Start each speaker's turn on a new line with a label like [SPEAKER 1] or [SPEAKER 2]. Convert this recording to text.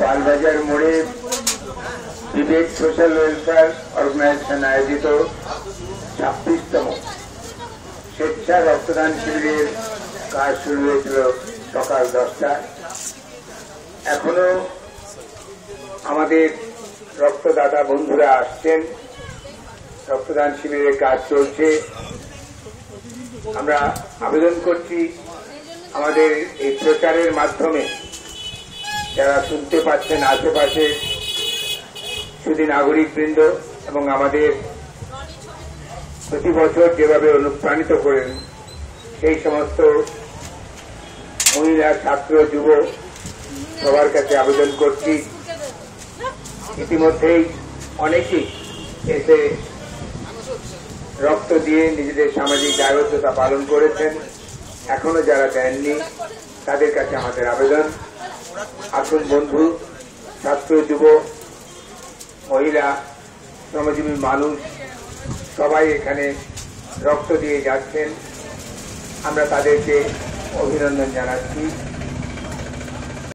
[SPEAKER 1] পালবাজার মোড়ে বিবেক social welfare organisation আয়োজিত 26তম স্বেচ্ছা রক্তদান শিবিরের কাজ শুরু হয়েছিল সকাল 10টায়। এখনো আমাদের রক্তদাতা বন্ধুরা আসছেন, রক্তদান শিবিরের কাজ চলছে। আমরা আবেদন করছি আমাদের এই প্রচারের মাধ্যমে যারা শুনতে পাচ্ছেন আশেপাশে শুধু নাগরিকবৃন্দ এবং আমাদের প্রতি বছর যেভাবে অনুপ্রাণিত করেন সেই সমস্ত মহিলা, ছাত্র, যুব সবার কাছে আবেদন করছি। ইতিমধ্যেই অনেকেই এসে রক্ত দিয়ে নিজেদের সামাজিক দায়বদ্ধতা পালন করেছেন। এখনো যারা দেননি তাদের কাছে আমাদের আবেদন, আসুন বন্ধু, ছাত্র, যুব, মহিলা, শ্রমজীবী মানুষ সবাই এখানে রক্ত দিয়ে যাচ্ছেন। আমরা তাদেরকে অভিনন্দন জানাচ্ছি।